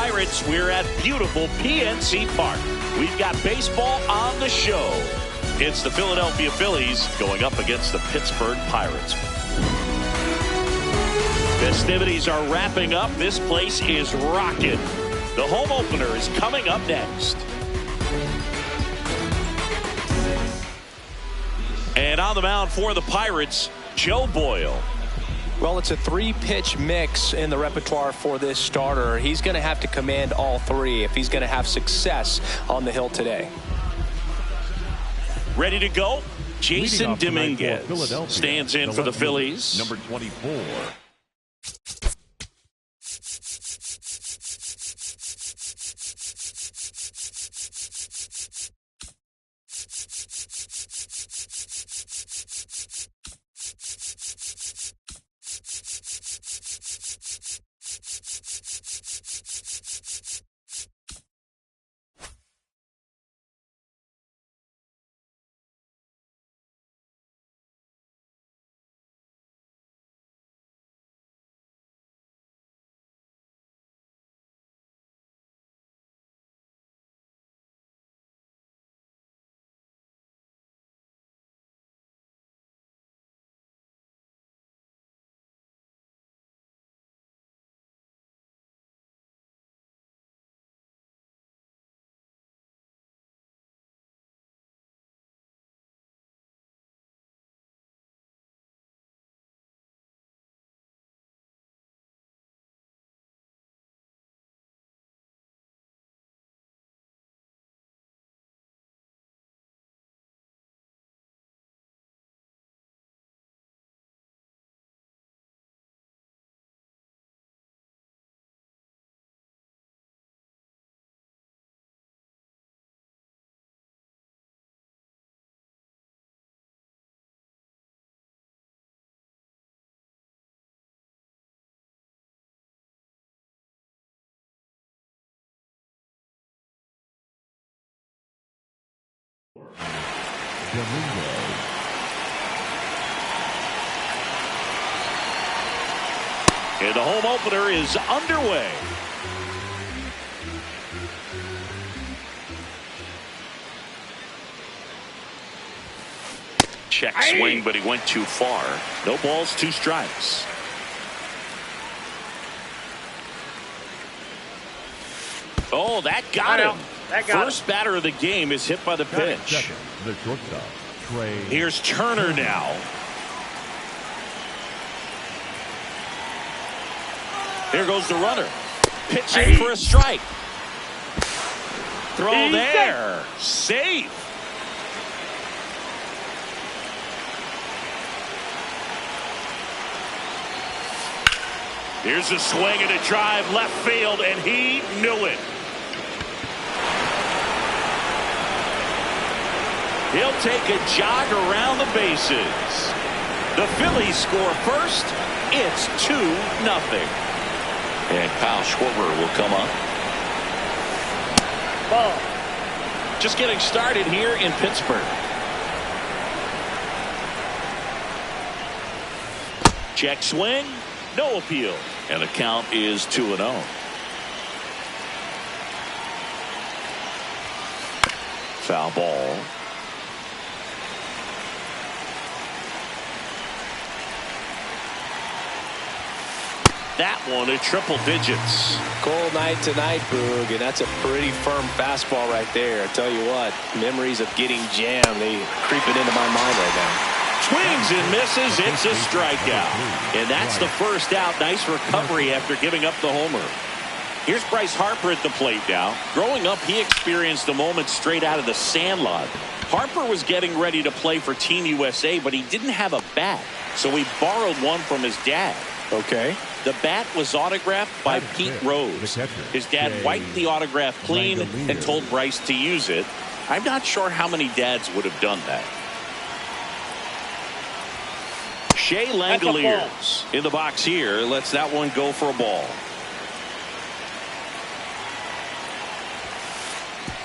Pirates, we're at beautiful PNC Park. We've got baseball on the show. It's the Philadelphia Phillies going up against the Pittsburgh Pirates. Festivities are wrapping up. This place is rocking. The home opener is coming up next. And on the mound for the Pirates, Joe Boyle. Well, it's a three-pitch mix in the repertoire for this starter. He's going to have to command all three if he's going to have success on the hill today. Ready to go? Jason Dominguez stands in for the Phillies. Number 24. And the home opener is underway. Check swing, but he went too far. No balls, 2 strikes. Oh, that got him. First batter of the game is hit by the pitch. The shortstop, Trey. Here's Turner now. Here goes the runner. Pitching for a strike. Throw there. Safe. Here's a swing and a drive left field, and he knew it. He'll take a jog around the bases. The Phillies score first. It's 2-0. And Kyle Schwarber will come up. Ball. Just getting started here in Pittsburgh. Check swing. No appeal. And the count is 2-0. Foul ball. That one at triple digits. Cold night tonight, Boog, and that's a pretty firm fastball right there. I tell you what, memories of getting jammed, they creeping into my mind right now. Swings and misses. It's a strikeout. And that's the first out. Nice recovery after giving up the homer. Here's Bryce Harper at the plate now. Growing up, he experienced a moment straight out of the Sandlot. Harper was getting ready to play for Team USA, but he didn't have a bat, so he borrowed one from his dad. Okay. The bat was autographed by Pete Rose. His dad wiped the autograph clean and told Bryce to use it. I'm not sure how many dads would have done that. Shea Langeliers in the box here. Lets that one go for a ball.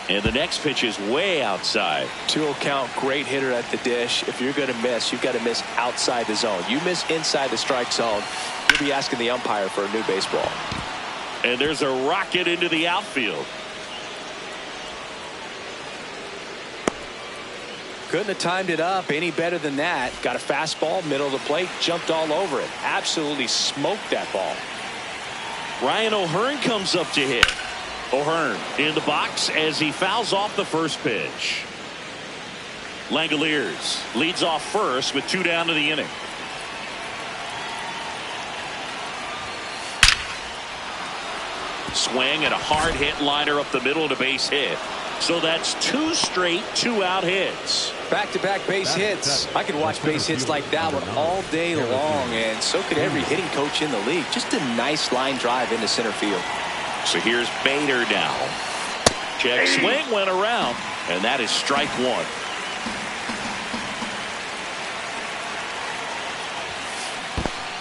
And the next pitch is way outside. 2-0 count, great hitter at the dish. If you're going to miss, you've got to miss outside the zone. You miss inside the strike zone, you'll be asking the umpire for a new baseball. And there's a rocket into the outfield. Couldn't have timed it up any better than that. Got a fastball, middle of the plate, jumped all over it. Absolutely smoked that ball. Ryan O'Hearn comes up to hit. O'Hearn in the box as he fouls off the first pitch. Langoliers leads off first with 2 down to the inning. Swing and a hard hit liner up the middle to base hit. So that's 2 straight 2-out hits. Back-to-back base hits. I could watch base hits like that one all day long, and so could every hitting coach in the league. Just a nice line drive into center field. So here's Bader now. Check swing went around, and that is strike 1.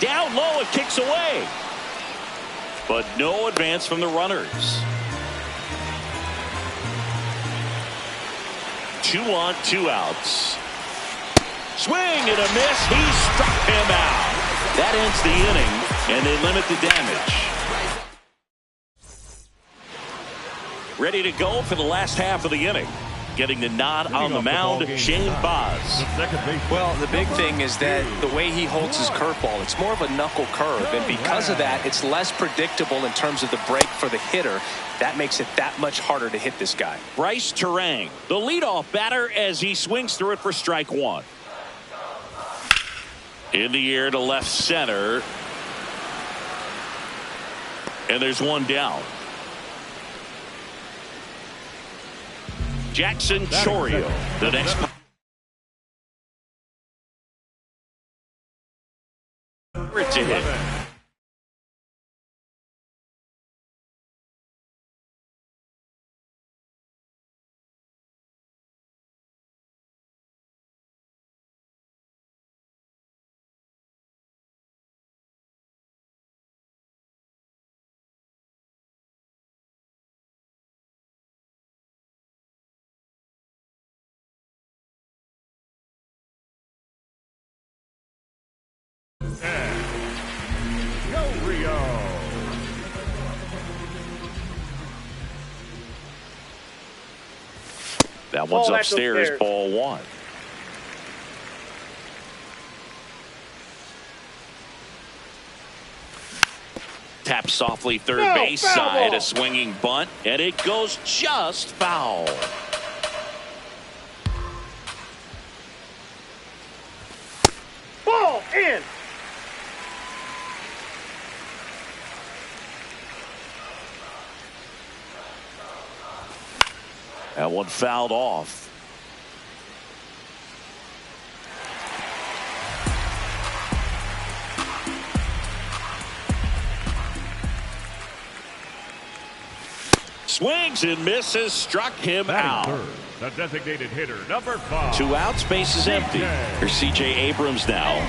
Down low, it kicks away. But no advance from the runners. 2 on, 2 outs. Swing and a miss. He struck him out. That ends the inning, and they limit the damage. Ready to go for the last half of the inning. Getting the nod on the mound, Shane Baz. Well, the big thing is that the way he holds his curveball, it's more of a knuckle curve, and because of that, it's less predictable in terms of the break for the hitter. That makes it that much harder to hit this guy. Bryce Terang, the leadoff batter, as he swings through it for strike 1. In the air to left center. And there's 1 down. Jackson Chourio, the next. To hit. That one's upstairs, ball 1. Tap softly third base side, a swinging bunt, and it goes just foul. Ball in. That one fouled off. Swings and misses, struck him out. Third, the designated hitter, number 5. 2 outs, base is empty. Here's C.J. Abrams now.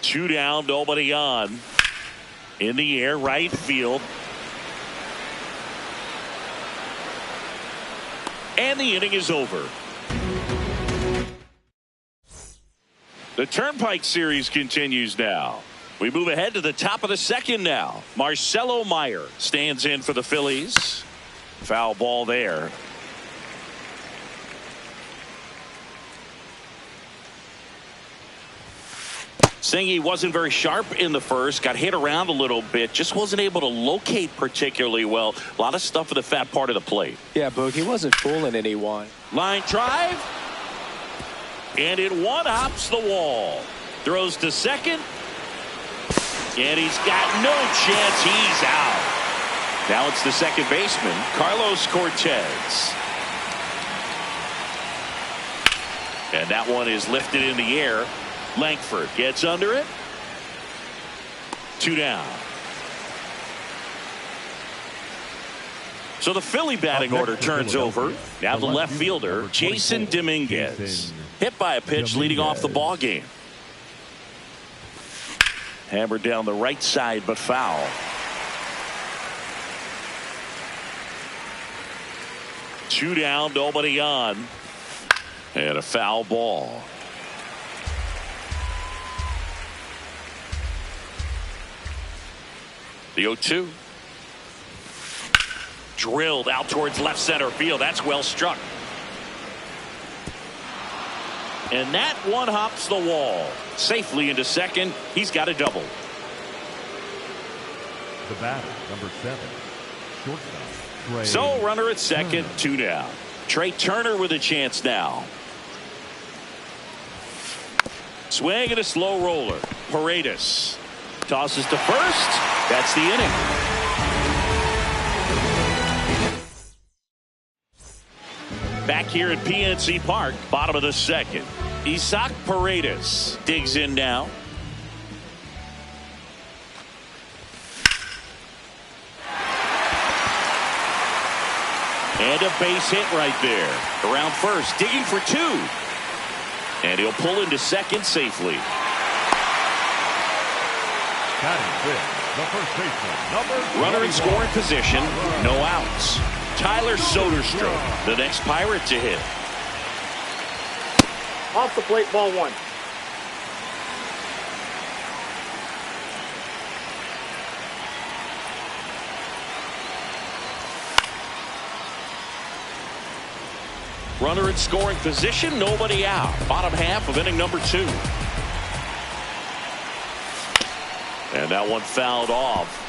Two down, nobody on. In the air, right field. And the inning is over. The Turnpike Series continues now. We move ahead to the top of the second now. Marcelo Meyer stands in for the Phillies. Foul ball there. Singy wasn't very sharp in the first, got hit around a little bit, just wasn't able to locate particularly well. A lot of stuff in the fat part of the plate. Yeah, Boog, he wasn't fooling anyone. Line drive. And it one-hops the wall. Throws to second. And he's got no chance. He's out. Now it's the second baseman, Carlos Cortez. And that one is lifted in the air. Langford gets under it. 2 down. So the Philly batting order turns over. Now the left fielder, Jason Dominguez. Hit by a pitch leading off the ball game. Hammered down the right side, but foul. 2 down, nobody on. And a foul ball. The 0-2. Drilled out towards left center field. That's well struck. And that one hops the wall. Safely into second. He's got a double. The batter, number 7, shortstop. Trey So runner at second, 2 down. Trey Turner with a chance now. Swing and a slow roller. Paredes tosses to first. That's the inning. Back here at PNC Park, bottom of the second. Isaac Paredes digs in now. And a base hit right there. Around first, digging for 2. And he'll pull into second safely. Batting fifth, the first baseman, number Runner in 21. scoring position, no outs. Tyler Soderstrom, the next Pirate to hit. Off the plate, ball 1. Runner in scoring position, nobody out. Bottom half of inning number 2. And that one fouled off.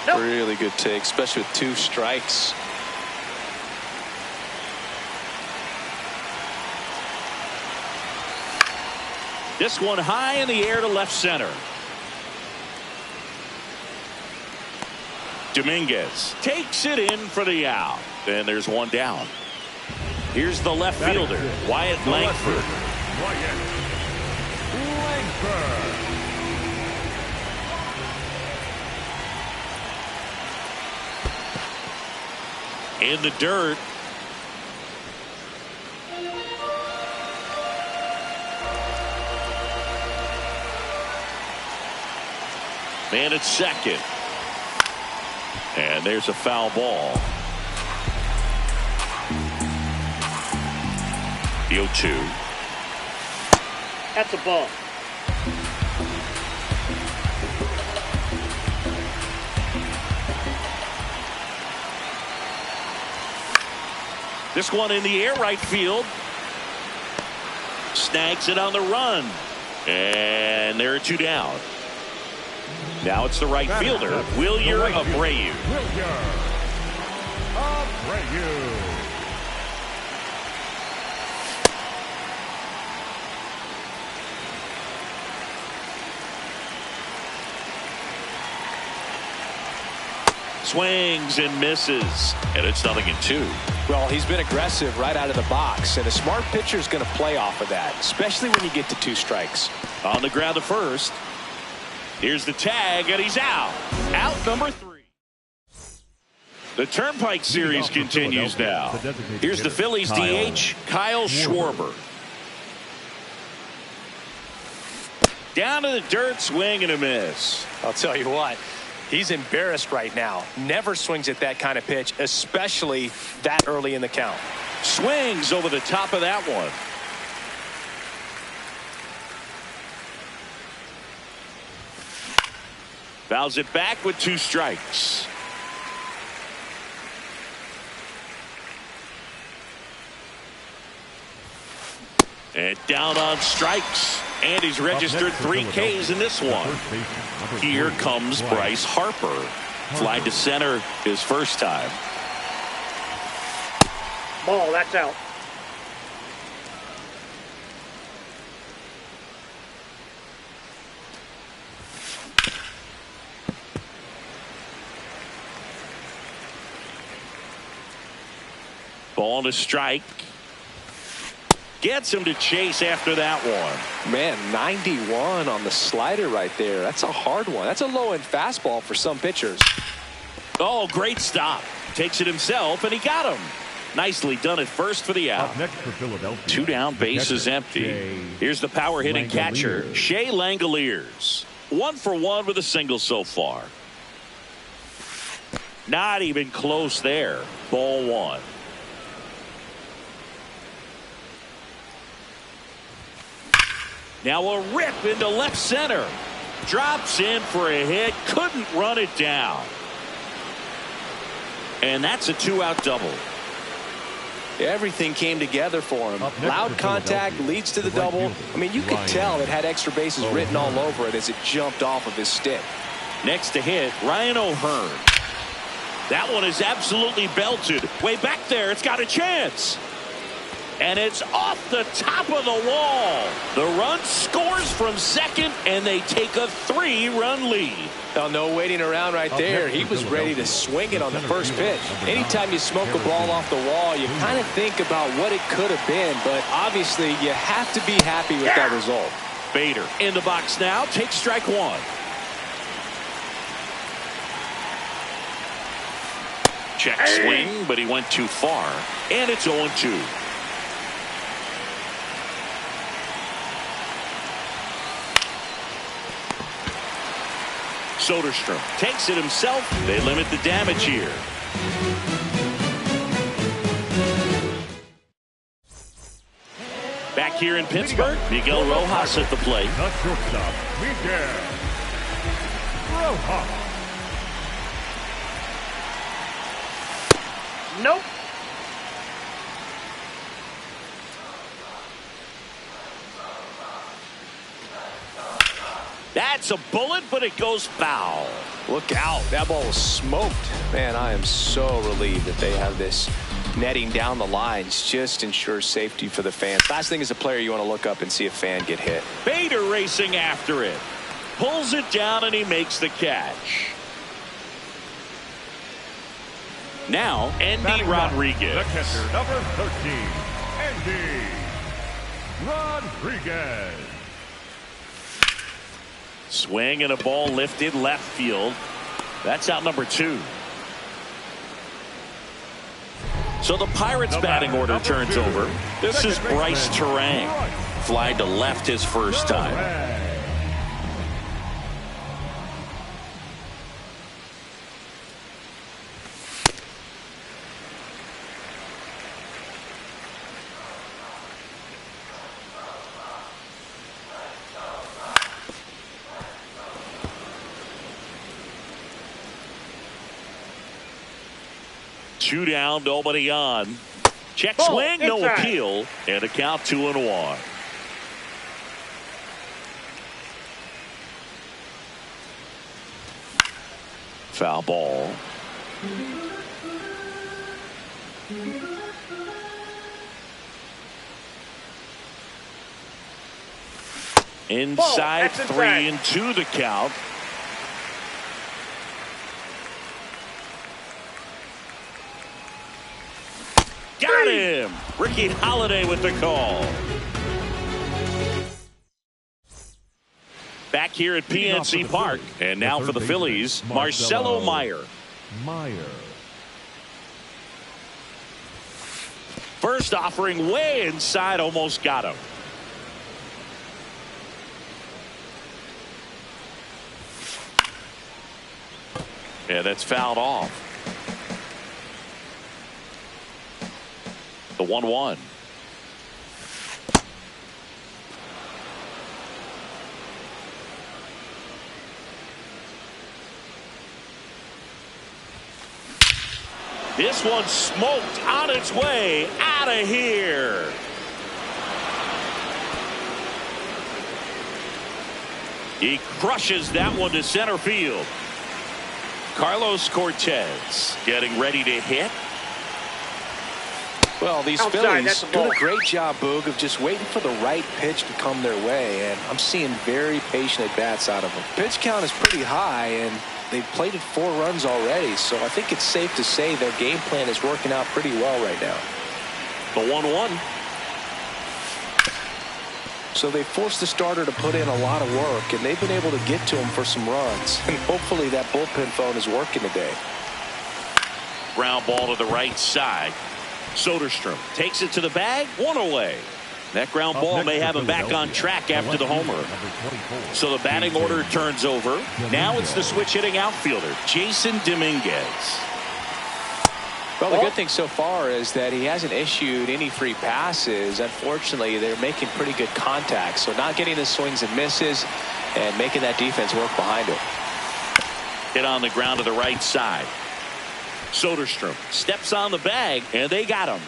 Nope. Really good take, especially with 2 strikes. This one high in the air to left center. Dominguez takes it in for the out. And there's one down. Here's the left fielder, Wyatt Langford. Wyatt Langford. In the dirt. Man at second. And there's a foul ball. The 0-2. That's a ball. This one in the air right field. Snags it on the run. And there are 2 down. Now it's the right fielder, Wilyer Abreu. Wilyer Abreu. Swings and misses. And it's 0-2. Well, he's been aggressive right out of the box, and a smart pitcher is going to play off of that, especially when you get to 2 strikes. On the ground to first. Here's the tag, and he's out. Out number 3. The Turnpike Series continues now. Here's the Phillies DH, Kyle Schwarber. Down to the dirt, swing and a miss. I'll tell you what, he's embarrassed right now. Never swings at that kind of pitch, especially that early in the count. Swings over the top of that one. Fouls it back with 2 strikes. And down on strikes. And he's registered 3 Ks in this one. Here comes Bryce Harper. Fly to center his first time. Ball, that's out. Ball to strike. Gets him to chase after that one. Man, 91 on the slider right there. That's a hard one. That's a low-end fastball for some pitchers. Oh, great stop. takes it himself, and he got him. Nicely done at first for the out. Up next for Philadelphia. 2 down, base is empty. Here's the power hitting catcher, Shea Langoliers. 1 for 1 with a single so far. Not even close there. Ball 1. Now a rip into left center. Drops in for a hit. Couldn't run it down. And that's a 2-out double. Everything came together for him. Loud contact leads to the double. I mean, you could tell it had extra bases written all over it as it jumped off of his stick. Next to hit, Ryan O'Hearn. That one is absolutely belted. Way back there, it's got a chance. And it's off the top of the wall. The run scores from second, and they take a 3-run lead. Now, no waiting around right there. He was ready to swing it on the first pitch. Anytime you smoke a ball off the wall, you kind of think about what it could have been, but obviously you have to be happy with that result. Bader in the box now, takes strike 1. Check swing, but he went too far, and it's 0-2. Soderstrom takes it himself. They limit the damage here. Back here in Pittsburgh, Miguel Rojas at the plate. The shortstop, Miguel Rojas. Nope. That's a bullet, but it goes foul. Look out. That ball was smoked. Man, I am so relieved that they have this netting down the lines. Just ensures safety for the fans. Last thing as a player, you want to look up and see a fan get hit. Bader racing after it. Pulls it down, and he makes the catch. Now, Endy Rodriguez. The catcher, number 13, Endy Rodriguez. Swing and a ball lifted left field. That's out number 2. So the Pirates batting order turns over. This is Bryce Turang. Fly to left his first time. Two down, nobody on. Check swing, no appeal, and a count 2-1. Foul ball. Inside 3-2 the count. Got him! Ricky Holiday with the call. Back here at PNC Park. And now for the Phillies, Marcelo Meyer. First offering way inside, almost got him. Yeah, that's fouled off. The 1-1. This one smoked on its way out of here. He crushes that one to center field. Carlos Cortez getting ready to hit. Well, these Phillies doing a great job, Boog, of just waiting for the right pitch to come their way, and I'm seeing very patient at-bats out of them. Pitch count is pretty high, and they've plated 4 runs already, so I think it's safe to say their game plan is working out pretty well right now. The 1-1. So they forced the starter to put in a lot of work, and they've been able to get to him for some runs, and hopefully that bullpen phone is working today. Ground ball to the right side. Soderstrom takes it to the bag. One away. That ground ball may have him back on track after the homer. So the batting order turns over. Now it's the switch hitting outfielder, Jason Dominguez. Well, the good thing so far is that he hasn't issued any free passes. Unfortunately, they're making pretty good contact. So not getting the swings and misses and making that defense work behind him. Hit on the ground to the right side. Soderstrom steps on the bag, and they got him.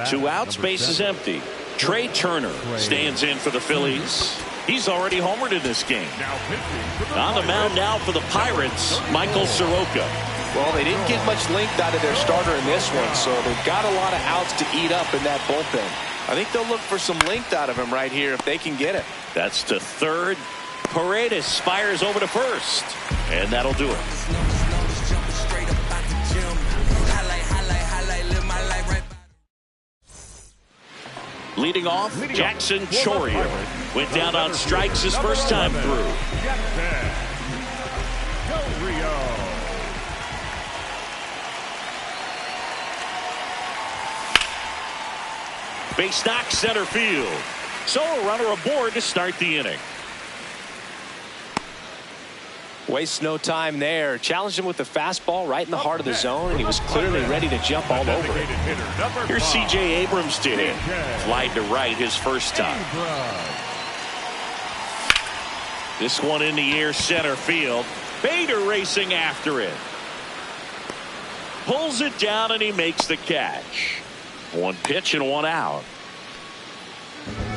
2 outs, base is empty. Trey Turner stands in for the Phillies. He's already homered in this game. On the mound now for the Pirates, Michael Soroka. Well, they didn't get much length out of their starter in this one, so they've got a lot of outs to eat up in that bullpen. I think they'll look for some length out of him right here if they can get it. That's to third. Paredes fires over to first, and that'll do it. Leading off, Jackson Chourio went down on strikes his first time through. Base knock center field. So a runner aboard to start the inning. Wastes no time there. Challenged him with the fastball right in the heart of the zone, and he was clearly ready to jump all over it. Here's C.J. Abrams to hit. Flied to right his first time. This one in the air center field. Bader racing after it. Pulls it down and he makes the catch. 1 pitch and 1 out.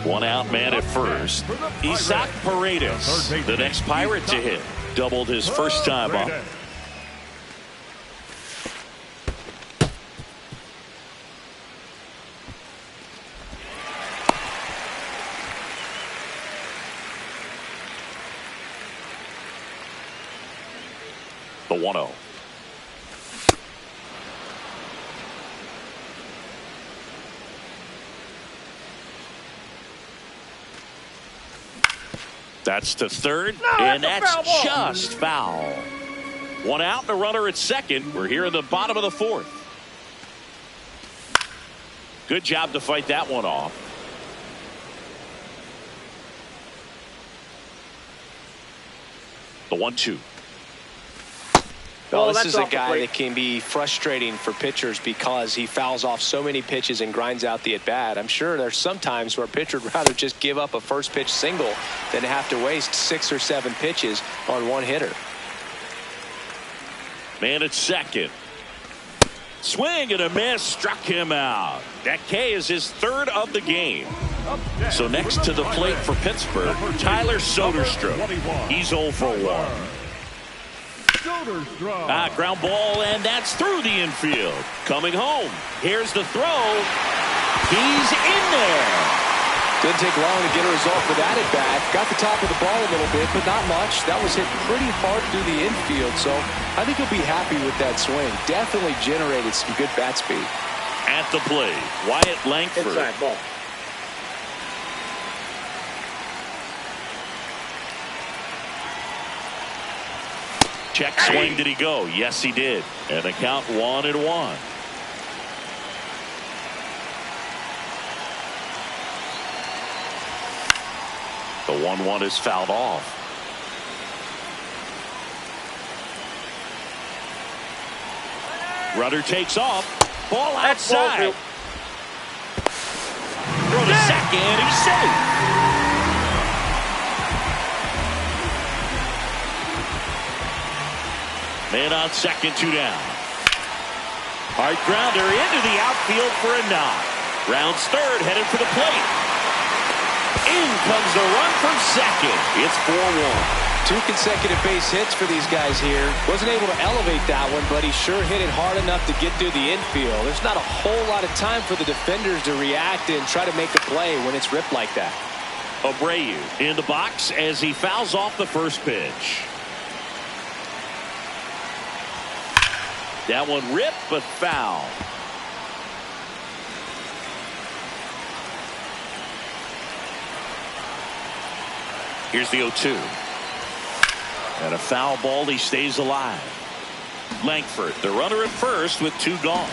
1 out man at first. Isaac Paredes, the next Pirate to hit. Doubled his first time up. The 1-0. That's to third, and that's just foul. 1 out and a runner at second. We're here in the bottom of the 4th. Good job to fight that one off. The 1-2. Well, this is a guy that can be frustrating for pitchers because he fouls off so many pitches and grinds out the at-bat. I'm sure there's some times where a pitcher would rather just give up a first pitch single than have to waste 6 or 7 pitches on one hitter. Man at second. Swing and a miss, struck him out. That K is his 3rd of the game. So next to the plate for Pittsburgh, Tyler Soderstrom. He's 0 for 1. Ground ball, and that's through the infield. Coming home. Here's the throw. He's in there. Didn't take long to get a result for that at bat. Got the top of the ball a little bit, but not much. That was hit pretty hard through the infield, so I think he'll be happy with that swing. Definitely generated some good bat speed. At the plate, Wyatt Langford. Inside ball. Check swing, did he go? Yes, he did. And the count 1-1. The 1-1 is fouled off. Rudder takes off. Ball outside. Throw to second. He's safe. Man on second, 2 down. Hard grounder into the outfield for a knock. Rounds third, headed for the plate. In comes the run from second. It's 4-1. 2 consecutive base hits for these guys here. Wasn't able to elevate that one, but he sure hit it hard enough to get through the infield. There's not a whole lot of time for the defenders to react and try to make a play when it's ripped like that. Abreu in the box as he fouls off the first pitch. That one ripped, but foul. Here's the 0-2. And a foul ball, he stays alive. Langford, the runner at first with 2 gone.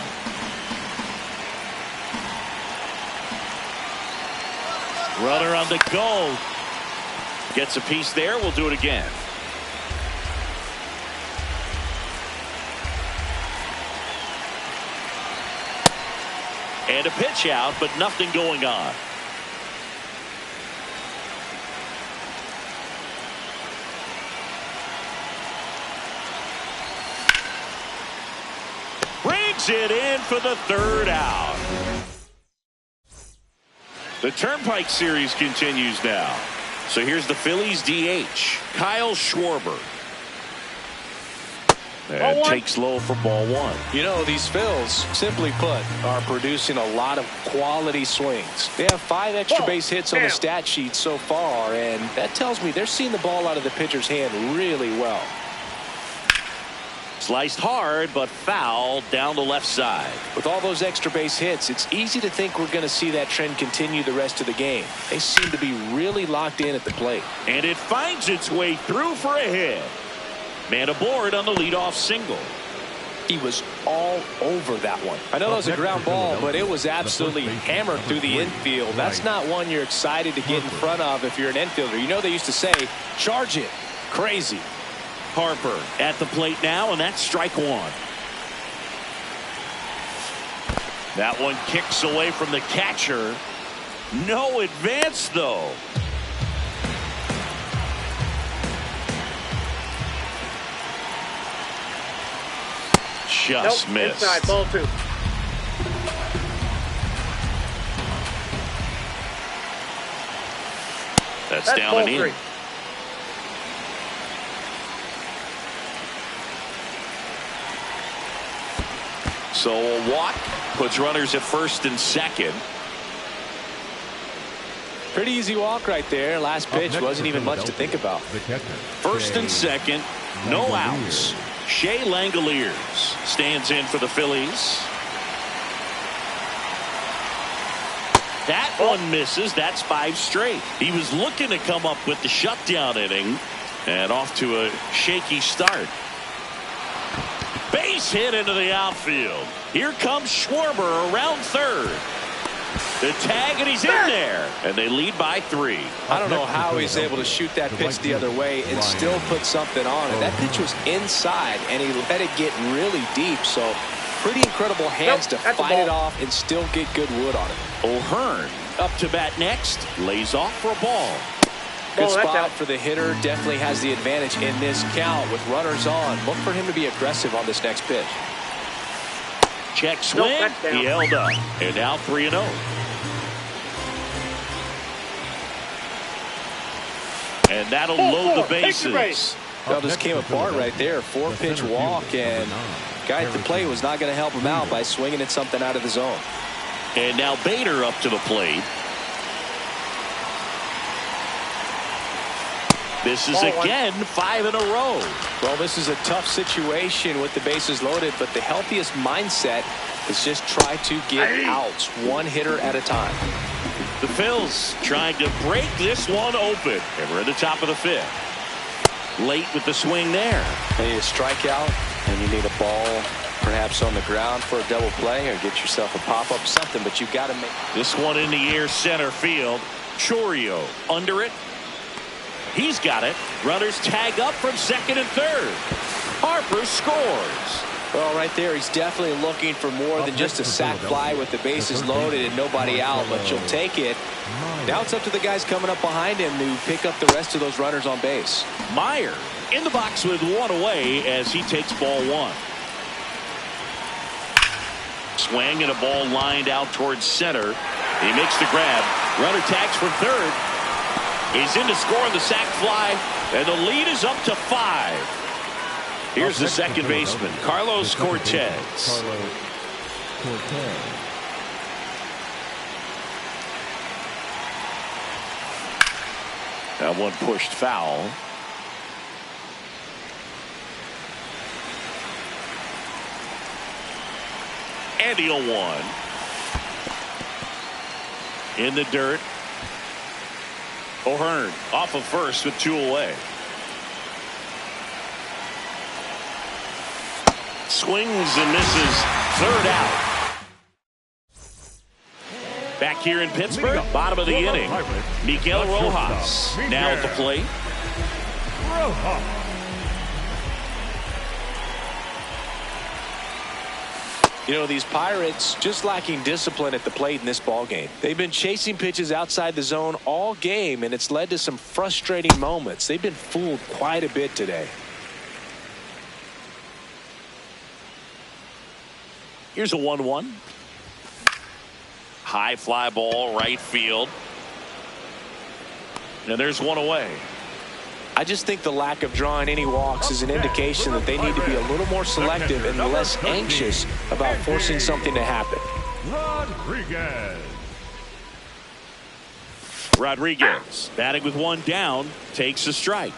Runner on the go. Gets a piece there. We'll do it again. And a pitch out, but nothing going on. Brings it in for the 3rd out. The Turnpike Series continues now. So here's the Phillies DH, Kyle Schwarber. And takes low for ball 1. You know, these Phils, simply put, are producing a lot of quality swings. They have 5 extra base hits on the stat sheet so far, and that tells me they're seeing the ball out of the pitcher's hand really well. Sliced hard, but fouled down the left side. With all those extra base hits, it's easy to think we're going to see that trend continue the rest of the game. They seem to be really locked in at the plate. And it finds its way through for a hit. Man aboard on the leadoff single. He was all over that one. I know it was a ground ball, but it was absolutely hammered through the infield. That's not one you're excited to get in front of if you're an infielder. You know they used to say, charge it. Crazy. Harper at the plate now, and that's strike 1. That one kicks away from the catcher. No advance, though. Just missed. Inside, ball 2. That's down and in. 3. So a walk puts runners at first and second. Pretty easy walk right there. Last pitch wasn't even much to think about. First and second, no outs. Shea Langoliers stands in for the Phillies. That one misses. That's 5 straight. He was looking to come up with the shutdown inning, and off to a shaky start. Base hit into the outfield. Here comes Schwarber around third. The tag, and he's in there, and they lead by 3. I don't know how he's able to shoot that pitch the other way and still put something on it. That pitch was inside, and he let it get really deep. So pretty incredible hands to fight it off and still get good wood on it. O'Hearn up to bat next, lays off for a ball. Good spot for the hitter. Definitely has the advantage in this count with runners on. Look for him to be aggressive on this next pitch. Check swing. He held up. And now 3-0. And that'll load the bases. Well, just came apart right there. 4-pitch walk, and guy at the plate was not going to help him out by swinging at something out of the zone. And now Bader up to the plate. This is again 5 in a row. Well, this is a tough situation with the bases loaded, but the healthiest mindset is just try to get outs, one hitter at a time. The Phils trying to break this one open, and we're at the top of the 5th. Late with the swing there. You need a strikeout, and you need a ball perhaps on the ground for a double play, or get yourself a pop-up, something, but you got to make this one in the air, center field. Chourio under it. He's got it. Runners tag up from second and third. Harper scores. Well, right there, he's definitely looking for more than just a sac fly with the bases loaded and nobody out, but you'll take it. Now it's up to the guys coming up behind him to pick up the rest of those runners on base. Meyer in the box with one away as he takes ball 1. Swing and a ball lined out towards center. He makes the grab. Runner tags for third. He's in to score on the sac fly, and the lead is up to 5. Here's the second baseman, Carlos Cortez. That one pushed foul. And the 0-1. In the dirt. O'Hearn off of first with 2 away. swings and misses. Third out. Back here in Pittsburgh, bottom of the inning, Miguel Rojas now at the plate. You know, these Pirates just lacking discipline at the plate in this ballgame. They've been chasing pitches outside the zone all game, and it's led to some frustrating moments. They've been fooled quite a bit today. Here's a 1-1. High fly ball, right field. And there's one away. I just think the lack of drawing any walks is an indication that they need to be a little more selective and less anxious about forcing something to happen. Rodriguez batting with one down, takes a strike.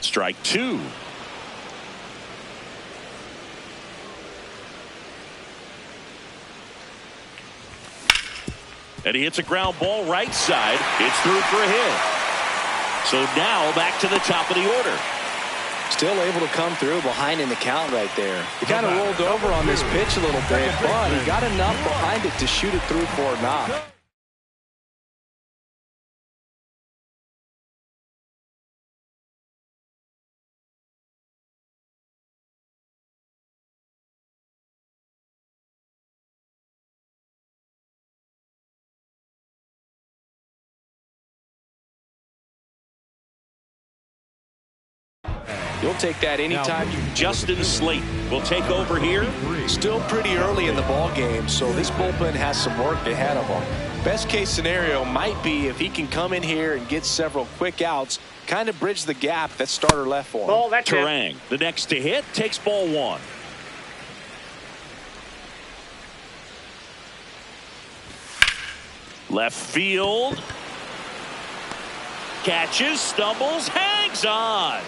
Strike two. And he hits a ground ball right side. It's through for a hit. So now back to the top of the order. Still able to come through behind in the count right there. He kind of rolled over on this pitch a little bit, but he got enough behind it to shoot it through for a knock. You'll take that anytime. Justin Slate will take over here. Still pretty early in the ball game, so this bullpen has some work ahead of him. Best case scenario might be if he can come in here and get several quick outs, kind of bridge the gap that starter left for him. Ball, that's Turang, the next to hit, takes ball one. Left field. Catches, stumbles, hangs on.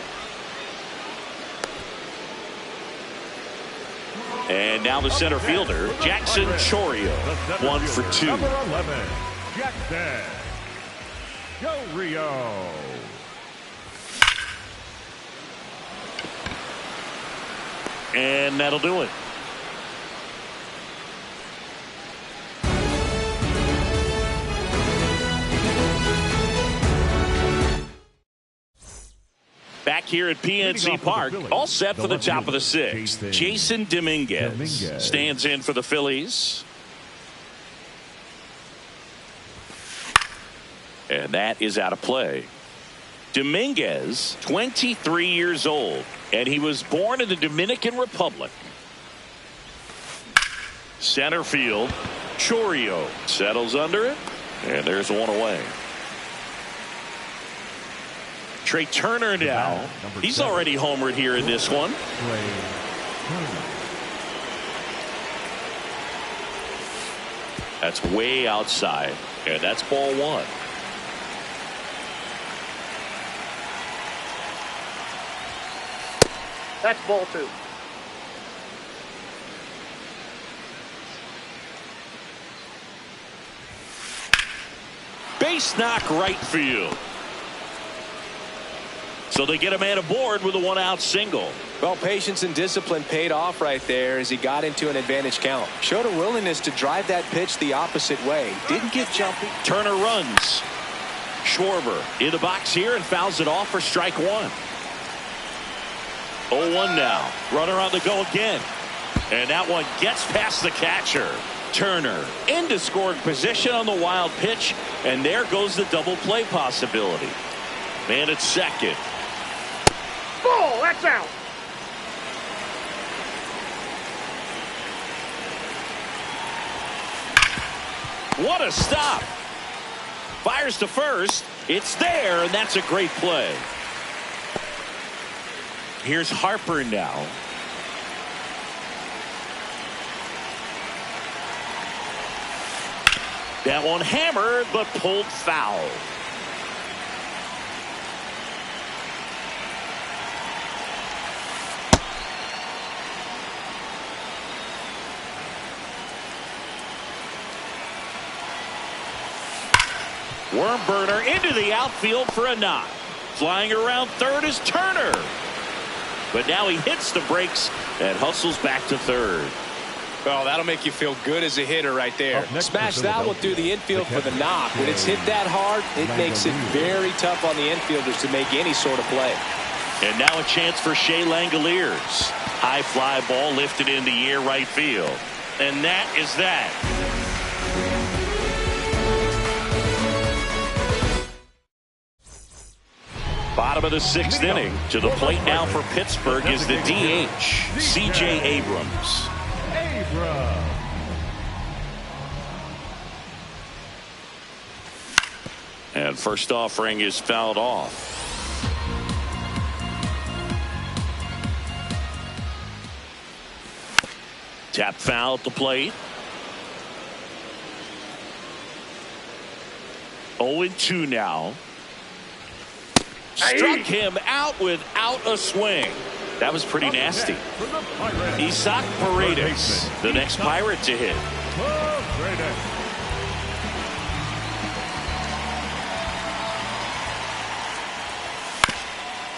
And now the center fielder, Jackson Chourio, 1 for 2. Number 11, Jackson Chourio. And that'll do it. Back here at PNC Park, all set for the top of the sixth. Jason Dominguez stands in for the Phillies. And that is out of play. Dominguez, 23 years old, and he was born in the Dominican Republic. Center field, Chourio settles under it, and there's one away. Trey Turner now. He's already homered here in this one. That's way outside, and that's ball one. That's ball two. Base knock right field. So they get a man aboard with a one-out single. Well, patience and discipline paid off right there as he got into an advantage count. Showed a willingness to drive that pitch the opposite way. Didn't get jumpy. Turner runs. Schwarber in the box here and fouls it off for strike one. 0-1 now. Runner on the go again. And that one gets past the catcher. Turner into scoring position on the wild pitch. And there goes the double play possibility. Man at second. Ball, that's out. What a stop. Fires to first. It's there, and that's a great play. Here's Harper now. That one hammered, but pulled foul. Worm burner into the outfield for a knock. Flying around third is Turner. But now he hits the brakes and hustles back to third. Well, that'll make you feel good as a hitter right there. Smash that one through the infield for the knock. When it's hit that hard, it makes it very tough on the infielders to make any sort of play. And now a chance for Shea Langoliers. High fly ball lifted in the air right field. And that is that. Bottom of the sixth inning. To the plate now for Pittsburgh is the DH, C.J. Abrams. And first offering is fouled off. Tap foul at the plate. 0-2 now. Struck him out without a swing. That was pretty nasty. Isaac Paredes, the next Pirate to hit.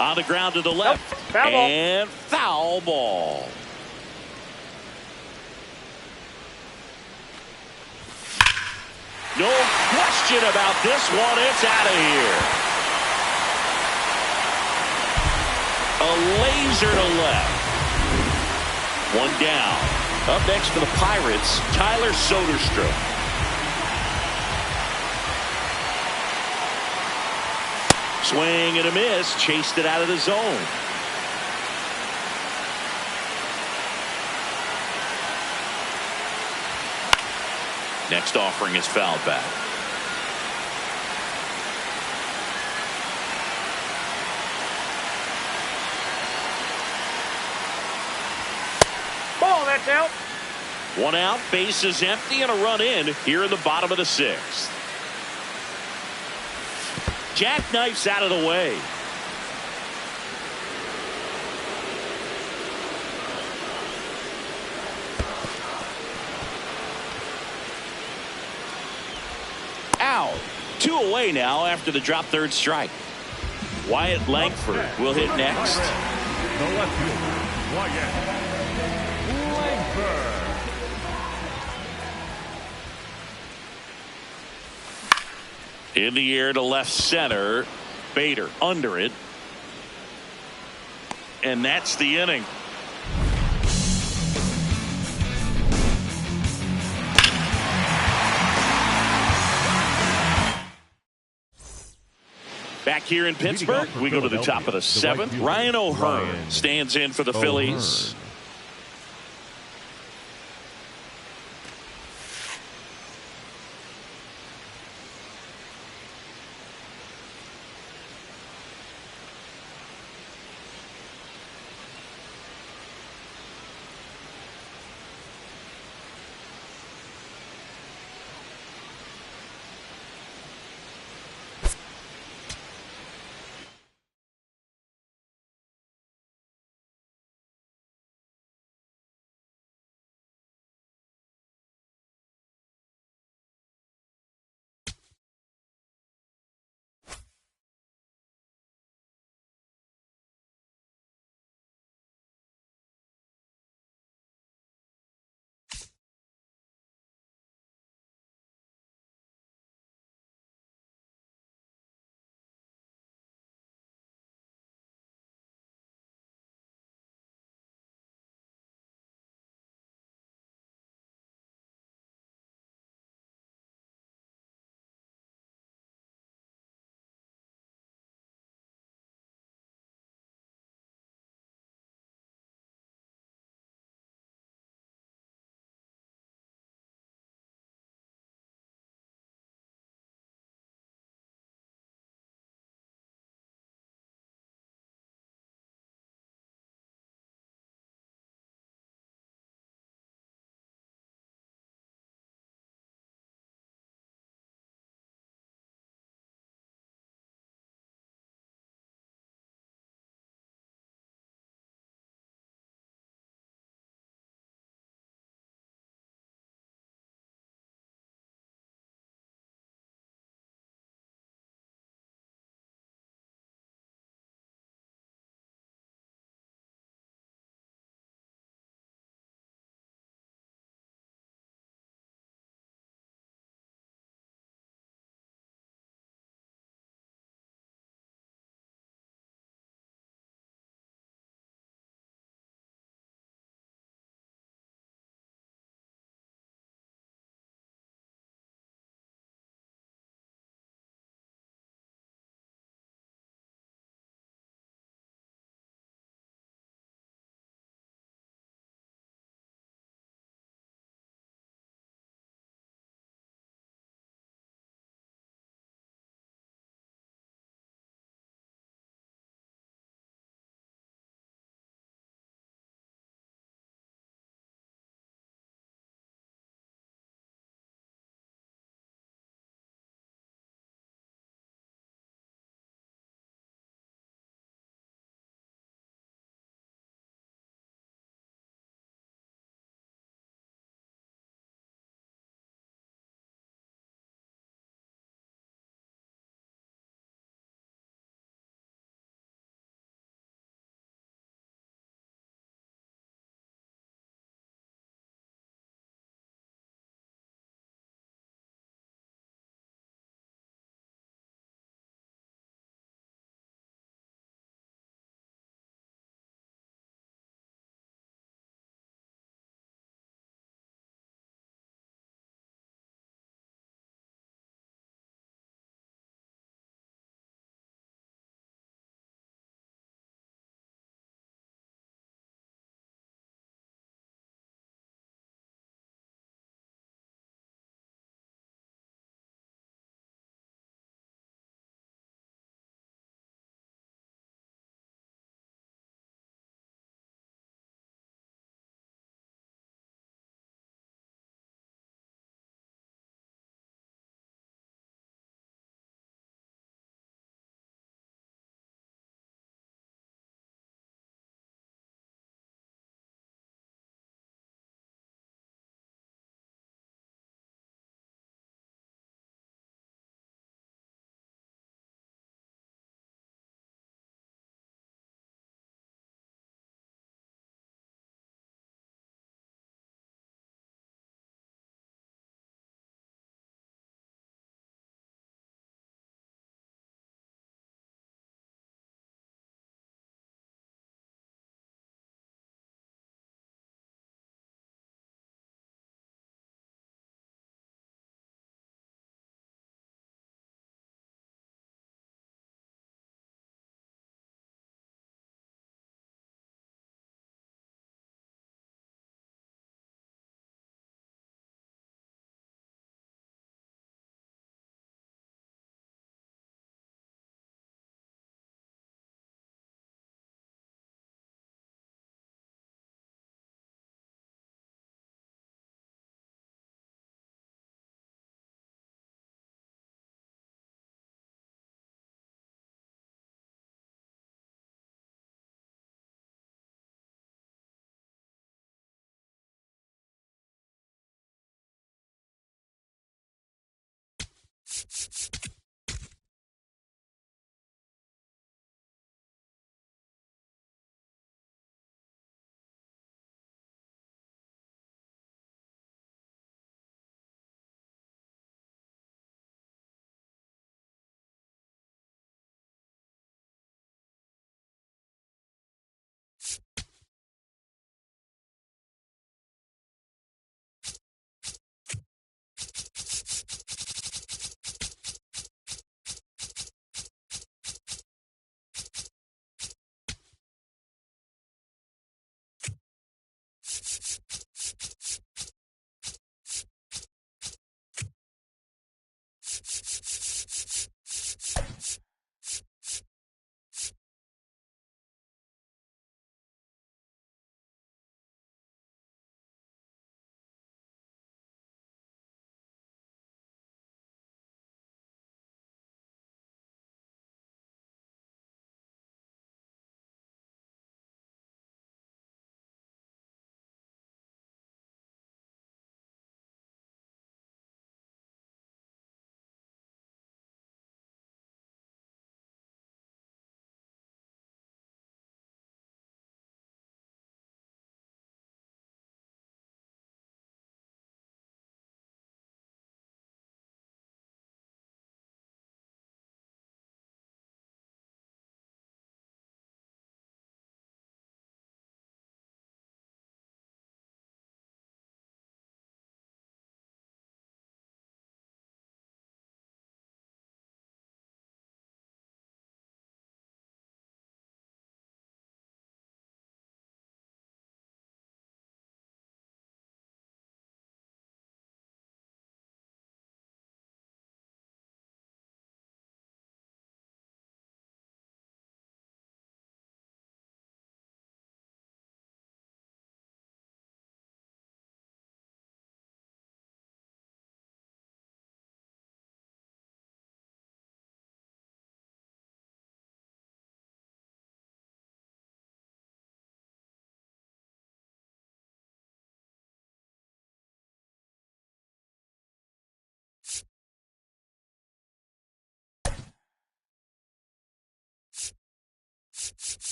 On the ground to the left. Foul ball. And foul ball. No question about this one. It's out of here. A laser to left. One down. Up next for the Pirates, Tyler Soderstrom. Swing and a miss. Chased it out of the zone. Next offering is fouled back. Ball, that's out. One out, base is empty, and a run in here in the bottom of the sixth. Jackknife's out of the way. Out. 2 away now after the drop third strike. Wyatt Langford will hit next. The left fielder, Wyatt Langford. In the air to left center. Bader under it. And that's the inning. Back here in Pittsburgh, we go to the top of the seventh. Ryan O'Hearn stands in for the Phillies.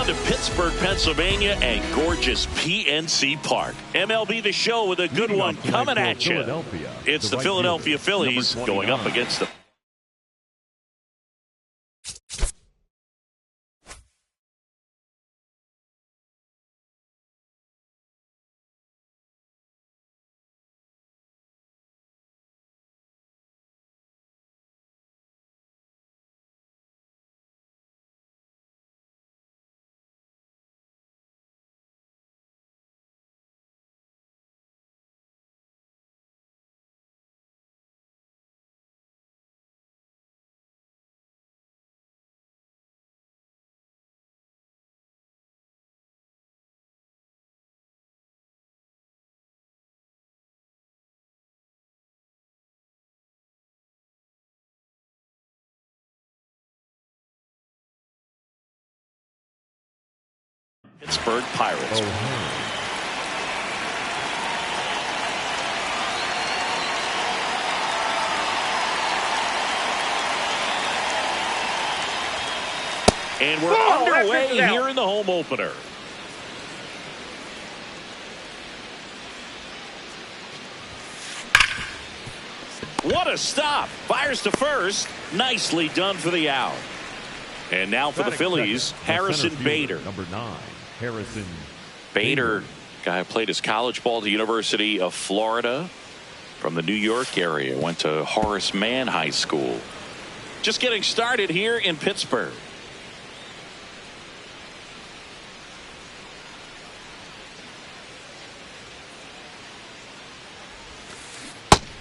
to Pittsburgh, Pennsylvania, and gorgeous PNC Park. MLB The Show with a good one coming at you. It's the Philadelphia Phillies going up against the Pittsburgh Pirates. And we're underway here in the home opener. What a stop. Fires to first. Nicely done for the out. And now for the Phillies, Harrison Bader. Number 9, Harrison Bader, guy who played his college ball at the University of Florida from the New York area. Went to Horace Mann High School. Just getting started here in Pittsburgh.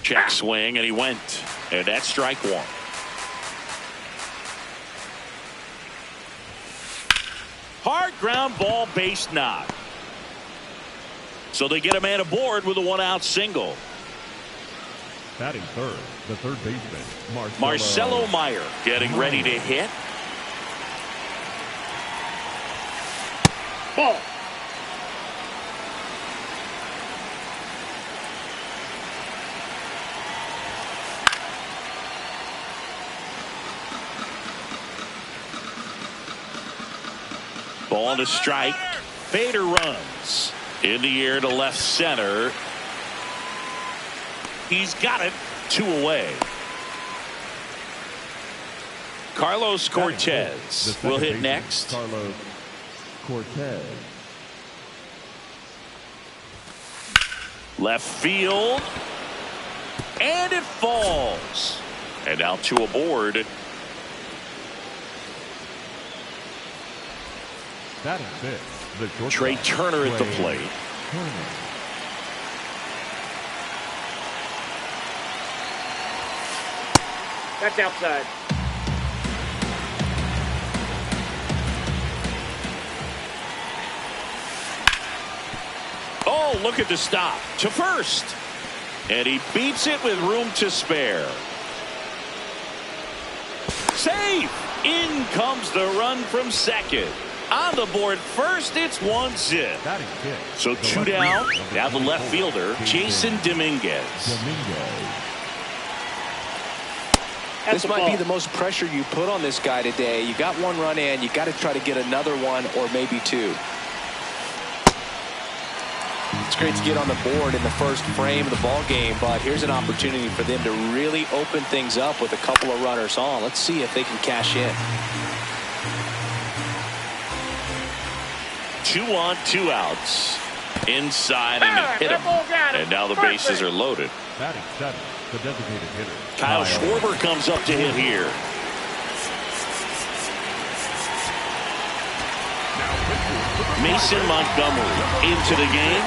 Check swing, and he went. And that's strike one. Hard ground ball, base knock. So they get a man aboard with a one-out single. Batting third, the third baseman, Marcelo Meyer getting ready to hit. Ball. Ball to strike. Bader runs in the air to left center. He's got it. 2 away. Carlos Cortez will hit next. Carlos Cortez. Left field. And it falls. And now 2 aboard. Batting fifth, the shortstop, Trey Turner at the plate. That's outside. Oh, look at the stop to first. And he beats it with room to spare. Save. In comes the run from second. On the board first, it's 1-0. So 2 down. Now the left fielder, Jason Dominguez. This might be the most pressure you put on this guy today. You got 1 run in. You got to try to get another 1 or maybe 2. It's great to get on the board in the first frame of the ball game, but here's an opportunity for them to really open things up with a couple of runners on. Let's see if they can cash in. 2 on, 2 outs. Inside and hit him. And now the bases are loaded. Batting seventh, the designated hitter, Kyle Schwarber comes up to hit here. Mason Montgomery into the game.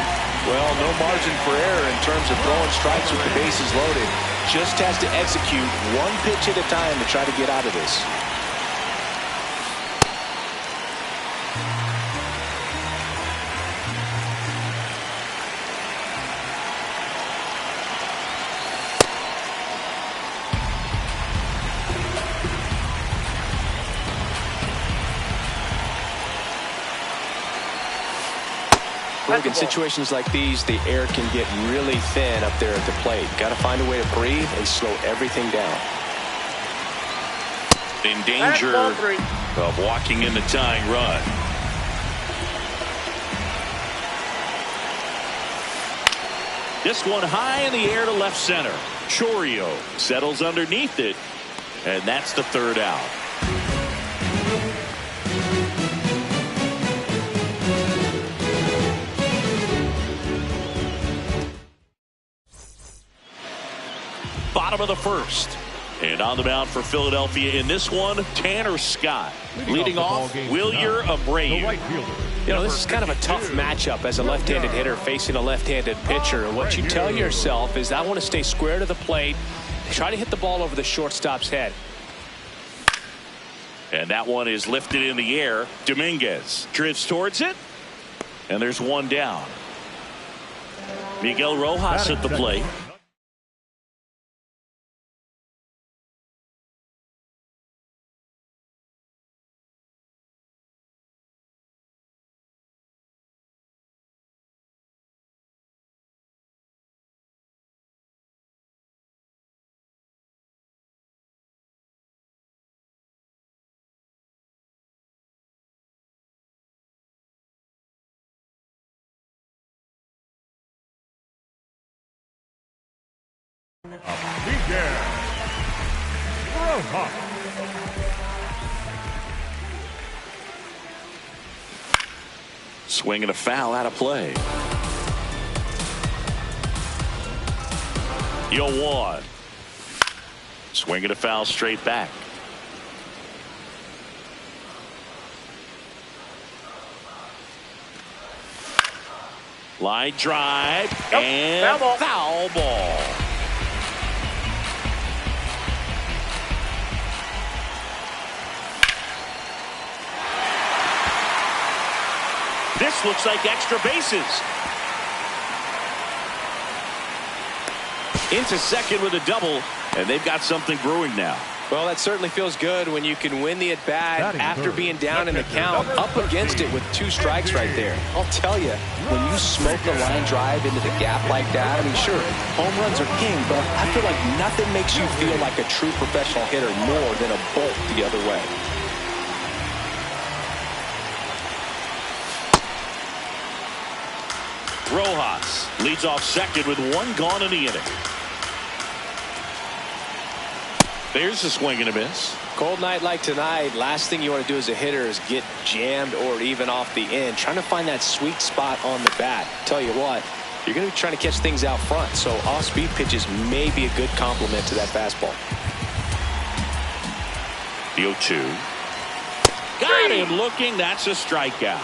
Well, no margin for error in terms of throwing strikes with the bases loaded. Just has to execute 1 pitch at a time to try to get out of this. In situations like these, the air can get really thin up there at the plate. Got to find a way to breathe and slow everything down. In danger of walking in the tying run. This one high in the air to left center. Chourio settles underneath it, and that's the third out. Bottom of the first. And on the mound for Philadelphia in this one, Tanner Scott. Leading off, Wilyer Abreu. You know, this is kind of a tough matchup as a left-handed hitter facing a left-handed pitcher. And what you tell yourself is, I want to stay square to the plate, try to hit the ball over the shortstop's head. And that one is lifted in the air. Dominguez drifts towards it. And there's one down. Miguel Rojas at the plate. Miguel Rojas. Swing and a foul out of play. 0-1. Swing and a foul straight back. Line drive and foul ball. This looks like extra bases. Into second with a double, and they've got something brewing now. Well, that certainly feels good when you can win the at-bat after being down in the count, up against it with 2 strikes right there. I'll tell you, when you smoke a line drive into the gap like that, I mean, sure, home runs are king, but I feel like nothing makes you feel like a true professional hitter more than a bolt the other way. Rojas leads off second with 1 gone in the inning. There's a swing and a miss. Cold night like tonight, last thing you want to do as a hitter is get jammed or even off the end. Trying to find that sweet spot on the bat. Tell you what, you're going to be trying to catch things out front, so off-speed pitches may be a good complement to that fastball. The 0-2. Got him looking. That's a strikeout.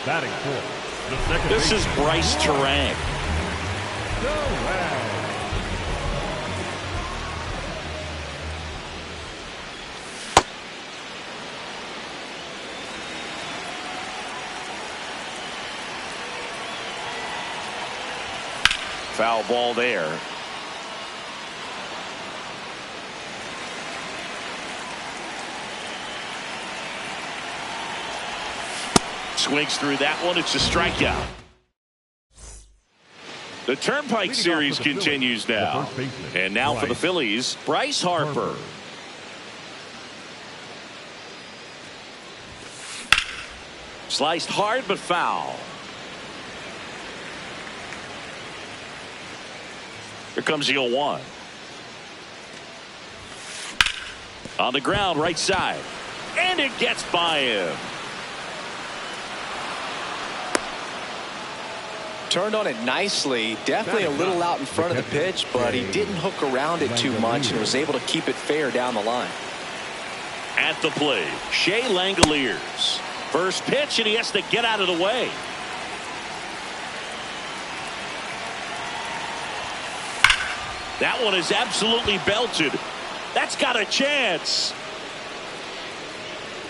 Batting fourth. This is Bryce Turang. Foul ball there. Swings through that one. It's a strikeout. The Turnpike Series continues now. And now for the Phillies, Bryce Harper. Sliced hard but foul. Here comes the 0-1. On the ground, right side. And it gets by him. Turned on it nicely. Definitely a little out in front of the pitch, but he didn't hook around it too much and was able to keep it fair down the line. At the plate, Shea Langoliers. First pitch, and he has to get out of the way. That one is absolutely belted. That's got a chance.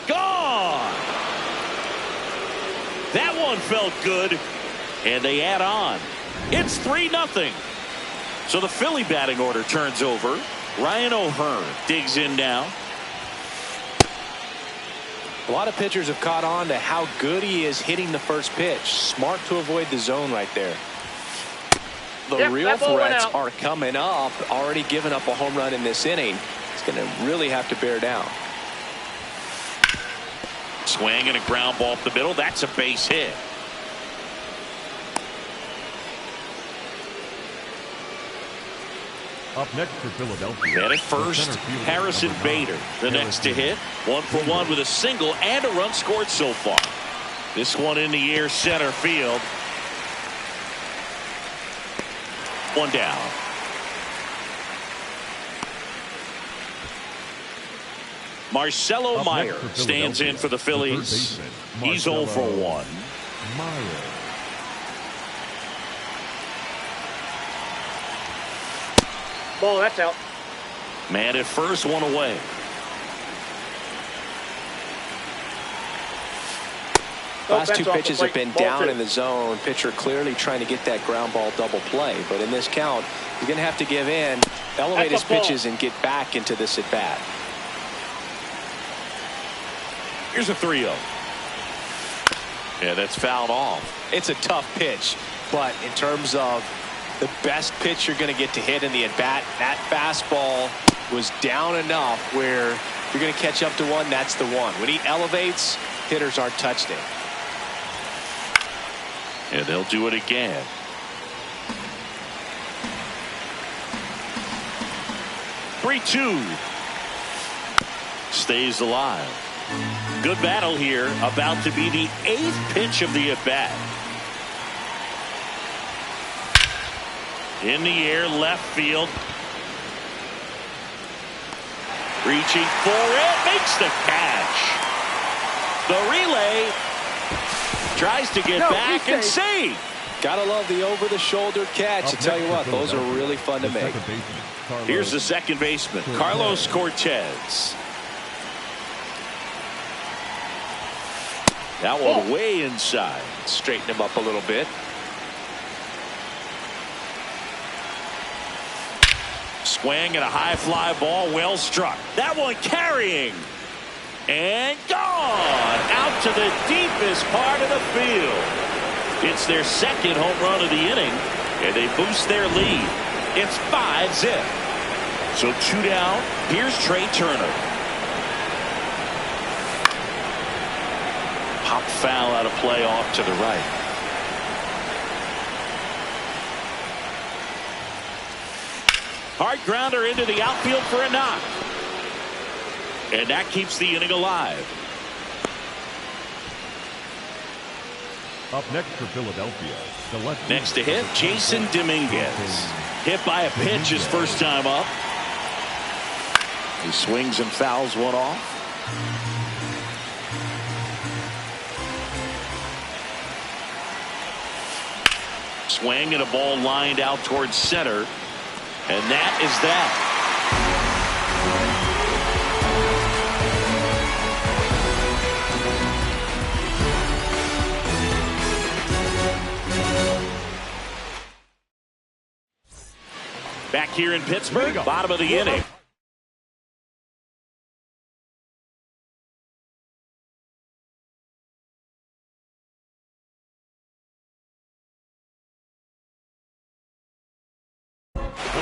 Gone. That one felt good. And they add on. It's 3-0. So the Philly batting order turns over. Ryan O'Hearn digs in now. A lot of pitchers have caught on to how good he is hitting the first pitch. Smart to avoid the zone right there. The real threats are coming up. Already given up a home run in this inning. He's going to really have to bear down. Swing and a ground ball up the middle. That's a base hit. Up next for Philadelphia. And at first, Harrison Bader, the next to hit. 1 for 1 with a single and a run scored so far. This one in the air, center field. One down. Marcelo Meyer stands in for the Phillies. He's 0 for 1. Ball, that's out. Man at first, one away. Last two pitches have been down in the zone. Pitcher clearly trying to get that ground ball double play. But in this count, he's going to have to give in, elevate his pitches, and get back into this at bat. Here's a 3-0. Yeah, that's fouled off. It's a tough pitch, but in terms of the best pitch you're going to get to hit in the at bat, that fastball was down enough where you're going to catch up to one. That's the one. When he elevates, hitters aren't touched it. And they'll do it again. Three-two. Stays alive. Good battle here. About to be the 8th pitch of the at-bat. In the air, left field. Reaching for it. Makes the catch. The relay. Tries to get back and save. Gotta love the over-the-shoulder catch. I tell you what, those are really fun to make. Here's the second baseman, Carlos Cortez. That one way inside. Straighten him up a little bit. Swing and a high fly ball, well struck. That one carrying. And gone out to the deepest part of the field. It's their second home run of the inning, and they boost their lead. It's 5-zip. So 2 down. Here's Trey Turner. Pop foul out of play off to the right. Hard grounder into the outfield for a knock. And that keeps the inning alive. Up next for Philadelphia. Next to hit, Jason Dominguez. Hit by a pitch his first time up. He swings and fouls one off. Swing and a ball lined out towards center. And that is that. Back here in Pittsburgh, bottom of the inning.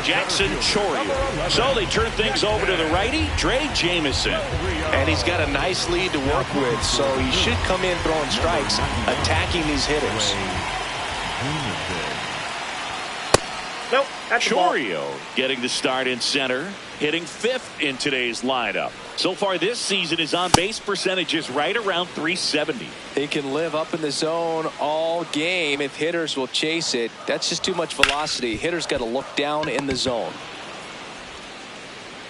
Jackson Chourio. So they turn things over to the righty, Drey Jameson. And he's got a nice lead to work with, so he should come in throwing strikes, attacking these hitters. Nope, that's Chourio getting the start in center, hitting 5th in today's lineup. So far this season, his on-base percentage is right around .370. He can live up in the zone all game if hitters will chase it. That's just too much velocity. Hitters got to look down in the zone.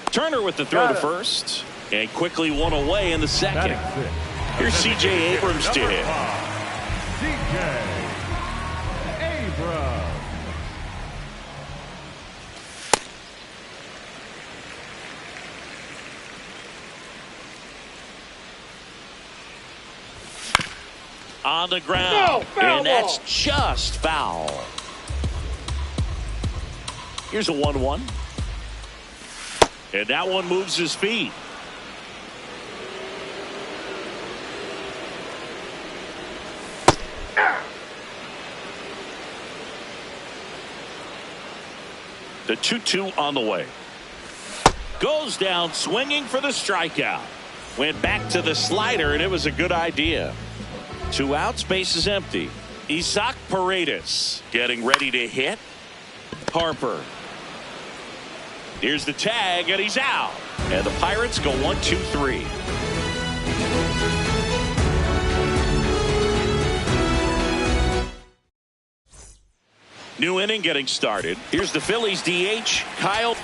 Turner with the throw to first, and quickly one away in the second. Here's C.J. Abrams to hit. C.J. Abrams. On the ground, and that's just foul. Here's a 1-1. And that one moves his feet. The 2-2 on the way. Goes down swinging for the strikeout. Went back to the slider, and it was a good idea. 2 outs, base is empty. Isaac Paredes getting ready to hit. Harper. Here's the tag, and he's out. And the Pirates go 1-2-3. New inning getting started. Here's the Phillies DH, Kyle.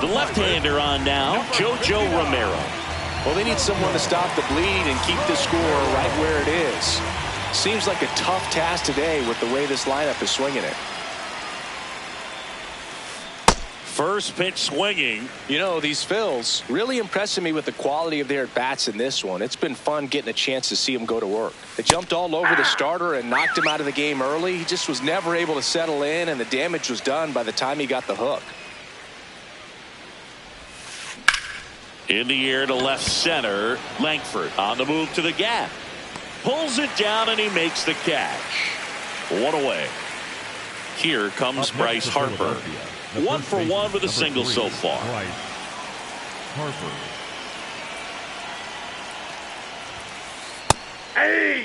The left-hander on now, JoJo Romero. Well, they need someone to stop the bleed and keep the score right where it is. Seems like a tough task today with the way this lineup is swinging it. First pitch swinging. You know, these Phils really impressing me with the quality of their at-bats in this one. It's been fun getting a chance to see them go to work. They jumped all over the starter and knocked him out of the game early. He just was never able to settle in, and the damage was done by the time he got the hook. In the air to left center. Langford on the move to the gap. Pulls it down, and he makes the catch. One away. Here comes Bryce Harper. 1 for 1 with a single so far. Bryce Harper. Hey!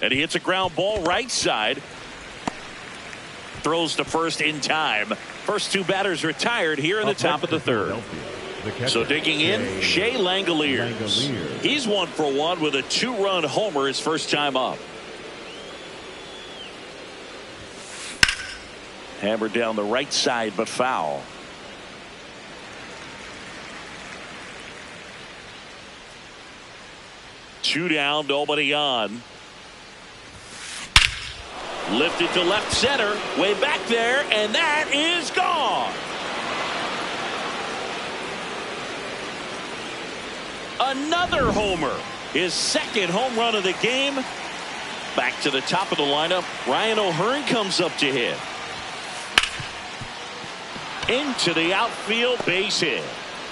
And he hits a ground ball right side. Throws to first in time. First two batters retired here in the top of the third. So digging in, Shea Langoliers. He's 1 for 1 with a 2-run homer his first time up. Hammered down the right side, but foul. Two down, nobody on. Lifted to left center, way back there, and that is gone. Another homer. His second home run of the game. Back to the top of the lineup. Ryan O'Hearn comes up to hit. Into the outfield, base hit.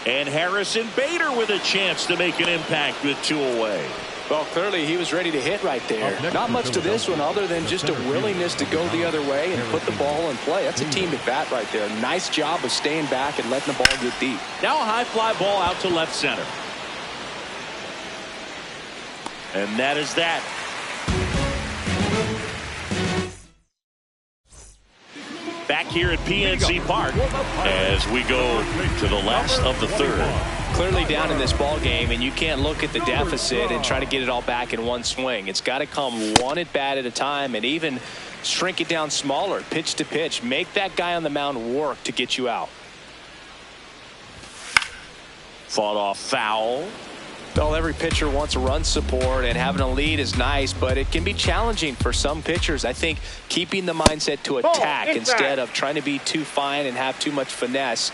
And Harrison Bader with a chance to make an impact with 2 away. Well, clearly he was ready to hit right there. Not much to this one other than just a willingness to go the other way and put the ball in play. That's a team at bat right there. Nice job of staying back and letting the ball get deep. Now a high fly ball out to left center. And that is that. Back here at PNC Park as we go to the last of the third. Clearly down in this ball game, and you can't look at the deficit and try to get it all back in one swing. It's got to come one at bat at a time, and even shrink it down smaller, pitch to pitch. Make that guy on the mound work to get you out. Fought off foul. Well, every pitcher wants a run support, and having a lead is nice, but it can be challenging for some pitchers. I think keeping the mindset to attack instead of trying to be too fine and have too much finesse.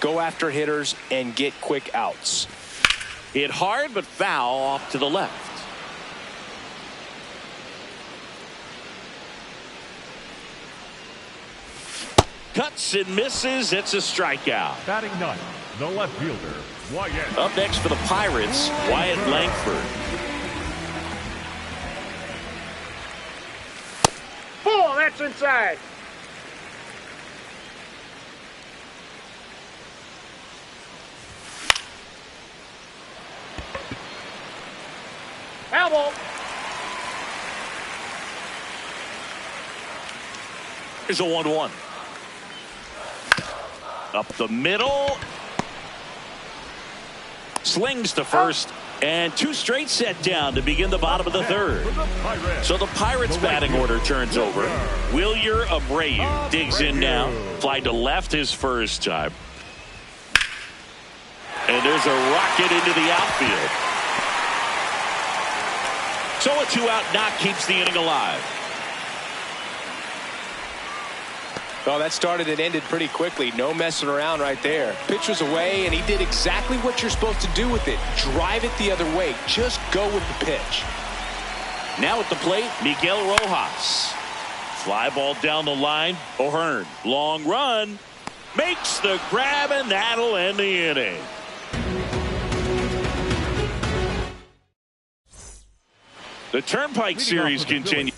Go after hitters and get quick outs. Hit hard, but foul off to the left. Cuts and misses. It's a strikeout. Batting ninth, the left fielder, Wyatt. Up next for the Pirates, Wyatt Langford. Ball, that's inside. Foul ball. Here's a 1-1. Up the middle. Slings to first. And 2 straight set down to begin the bottom of the third. So the Pirates batting order turns over. Wilyer Abreu digs in now. Fly to left his first time. And there's a rocket into the outfield. So a 2-out knock keeps the inning alive. Well, that started and ended pretty quickly. No messing around right there. Pitch was away, and he did exactly what you're supposed to do with it. Drive it the other way. Just go with the pitch. Now at the plate, Miguel Rojas. Fly ball down the line. O'Hearn. Long run. Makes the grab, and that'll end the inning. The Turnpike Series continues.